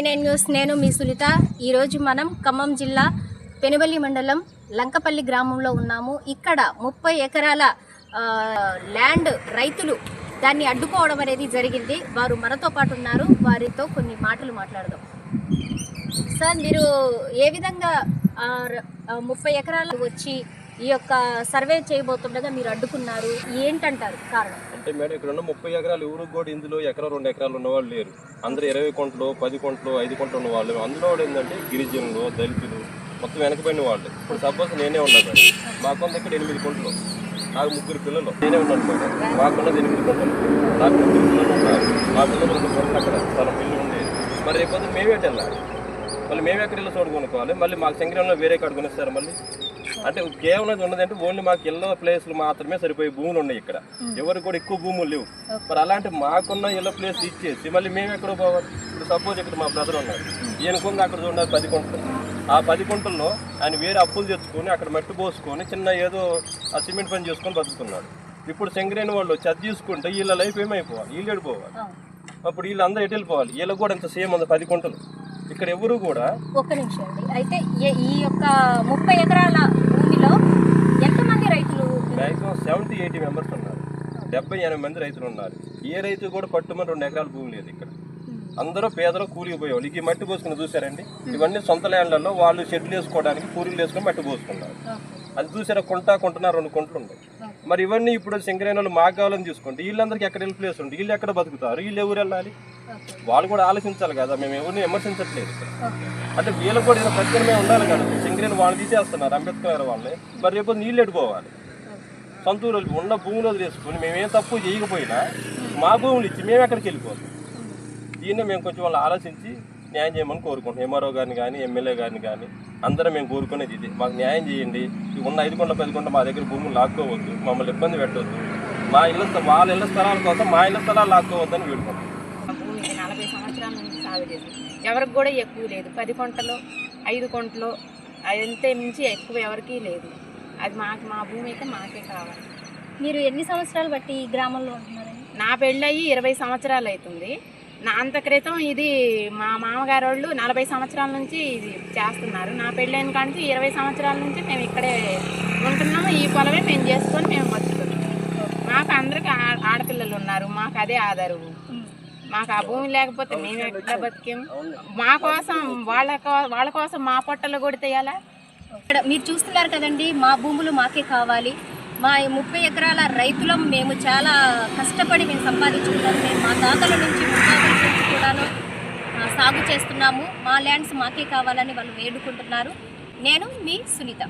టీ9 news నేను మీ సునీత. ఈరోజు మనం ఖమ్మం జిల్లా పెనుబల్లి మండలం లంకపల్లి గ్రామంలో ఉన్నాము. ఇక్కడ 30 ఎకరాల ల్యాండ్ రైతులు దాన్ని అడ్డుకోవడం అనేది జరిగింది. వారు మనతో పాటు ఉన్నారు, వారితో కొన్ని మాటలు మాట్లాడదాం. సార్, మీరు ఏ విధంగా 30 ఎకరాలు వచ్చి ఈ యొక్క సర్వే చేయబోతుండగా మీరు అడ్డుకున్నారు, ఏంటంటారు కారణం? అంటే మేడం, ఇక్కడ ఉన్న 30 ఎకరాలు ఎవరు కూడా ఇందులో ఎకరా 2 ఎకరాలు ఉన్నవాళ్ళు లేరు. అందరూ 20 కొంటలు 10 కొంటలు 5 కొంటలు ఉన్న వాళ్ళు. అందులో ఏంటంటే గిరిజనులు, దళితులు, మొత్తం వెనకబడిన వాళ్ళు. ఇప్పుడు సపోజ్ నేనే ఉన్నాను మేడం, మాకున్న ఇక్కడ 8 కొంటలు, నాకు 3 పిల్లలు, నేనే ఉన్నాను మేడం. మాకున్నది 8 కొంటలు, నాకు 3 పిల్లలు ఉన్నారు. మా పిల్లలు 2 కొంటలు అక్కడ చాలా పిల్లలు ఉండేది. మరి రేపు మేమే వెళ్ళాలి, మళ్ళీ మేము ఎక్కడ ఇల్లు చోటు కొనుక్కోవాలి, మళ్ళీ మాకు శంకరంలో వేరే కాడ కొనిస్తారు. మళ్ళీ అంటే కేవలం ఉన్నదంటే ఓన్లీ మాకు ఇళ్ళ ప్లేస్లు మాత్రమే సరిపోయే భూములు ఉన్నాయి. ఇక్కడ ఎవరికి కూడా ఎక్కువ భూములు లేవు. మరి అలాంటి మాకున్న ఇళ్ళ ప్లేస్ ఇచ్చేసి మళ్ళీ మేము ఎక్కడో పోవాలి. ఇప్పుడు సపోజ్ ఇక్కడ మా బ్రదర్ ఉన్నారు, ఈయనకుంది అక్కడ చూడాలి 10 కొంటలు. ఆ 10 కొంటల్లో ఆయన వేరే అప్పులు తెచ్చుకొని అక్కడ మట్టి పోసుకొని చిన్న ఏదో ఆ సిమెంట్ పని చేసుకొని బతుకుతున్నాడు. ఇప్పుడు శంకరైన వాళ్ళు వచ్చి అది తీసుకుంటే వీళ్ళ లైఫ్ ఏమైపోవాలి, వీళ్ళు ఎడిపోవాలి. అప్పుడు వీళ్ళందరూ ఎటు వెళ్ళిపోవాలి. వీళ్ళకి కూడా ఇంత సేమ్ ఉంది 10 కొంటలు. ఇక్కడ ఎవరు కూడా ఒక్క నిమిషం అండి. అయితే ఈ యొక్క 30 ఎకరాల భూమిలో ఎంతమంది రైతులు? మ్యాక్సిమం 70-80 మెంబర్స్ ఉన్నారు. 70-80 మంది రైతులు ఉన్నారు. ఏ రైతు కూడా పట్టుమని 2 ఎకరాల భూమి లేదు ఇక్కడ. అందరూ పేదలు కూలికి పోయేవాళ్ళు. ఈ మట్టి పోసుకుని చూసారండి, ఇవన్నీ సొంత ల్యాండ్లలో వాళ్ళు షెడ్లు వేసుకోవడానికి పూరీలు వేసుకొని మట్టి పోసుకున్నారు. అది చూసారా, కొంటున్నారు 2 కొంటలు ఉన్నాయి. మరి ఇవన్నీ ఇప్పుడు శంకరైన వాళ్ళు మాకు కావాలని చూసుకుంటే వీళ్ళందరికీ ఎక్కడ వెళ్ళి ప్లేస్ ఉంది, వీళ్ళు ఎక్కడ బతుకుతారు, వీళ్ళు ఎవరు వెళ్ళాలి? వాళ్ళు కూడా ఆలోచించాలి కదా. మేము ఎవరిని విమర్శించట్లేదు. అంటే వీళ్ళకి కూడా ఏదో ప్రత్యేకమే ఉండాలి కదా. శంకరైన వాళ్ళు తీసేస్తున్నారు, అంబేద్కర్ వాళ్ళని. మరి రేపు నీళ్ళు ఎడిపోవాలి. సొంత ఊరు ఉన్న భూములు వదిలేసుకొని మేమేం తప్పు చేయకపోయినా మా భూములు ఇచ్చి మేము ఎక్కడికి వెళ్ళిపోతాం. దీన్ని మేము కొంచెం వాళ్ళు ఆలోచించి న్యాయం చేయమని కోరుకుంటాం. ఎంఆర్ఓ గారిని కానీ ఎమ్మెల్యే గారిని కానీ అందరం మేము కోరుకునేది ఇది. మాకు న్యాయం చేయండి. ఉన్న 5 కొంటల 10 కొంటల మా దగ్గర భూములు లాక్కోవద్దు, మమ్మల్ని ఇబ్బంది పెట్టవద్దు. మా వాళ్ళ ఇళ్ల స్థలాల కోసం మా ఇళ్ల స్థలాలు లాక్కోవద్దని వేడుకుంటాం. భూమి 40 సంవత్సరాల నుంచి సాగు చేసి ఎవరికి కూడా ఎక్కువ లేదు. 10 కొంటలు 5 కొంటలు అంతే మించి ఎక్కువ ఎవరికీ లేదు. అది మా భూమి అయితే మాకే కావాలి. మీరు ఎన్ని సంవత్సరాలు బట్టి ఈ గ్రామంలో ఉంటున్నారండి? నా పెళ్ళయి 20 సంవత్సరాలు అవుతుంది. నా అంత క్రితం ఇది మా మామగారు వాళ్ళు 40 సంవత్సరాల నుంచి ఇది చేస్తున్నారు. నా పెళ్ళైన కానీ 20 సంవత్సరాల నుంచి మేము ఇక్కడే ఉంటున్నాము. ఈ పొలమే మేము చేసుకొని మేము బతుకుతున్నాం. మాకు అందరికి ఆడపిల్లలు ఉన్నారు, మాకు అదే ఆధారం. మాకు ఆ భూమి లేకపోతే మేము ఎట్లా బతికాము? మా కోసం వాళ్ళ కోసం మా పొట్టలు కూడా తీయాలా? ఇక్కడ మీరు చూస్తున్నారు కదండి, మా భూములు మాకే కావాలి. మా 30 ఎకరాల రైతులం, మేము చాలా కష్టపడి మేము సంపాదించుకున్నాము. మేము మా తాతల నుంచి ముత్తాతల నుంచి కూడాను సాగు చేస్తున్నాము. మా ల్యాండ్స్ మాకే కావాలని వాళ్ళు వేడుకుంటున్నారు. నేను మీ సునీత.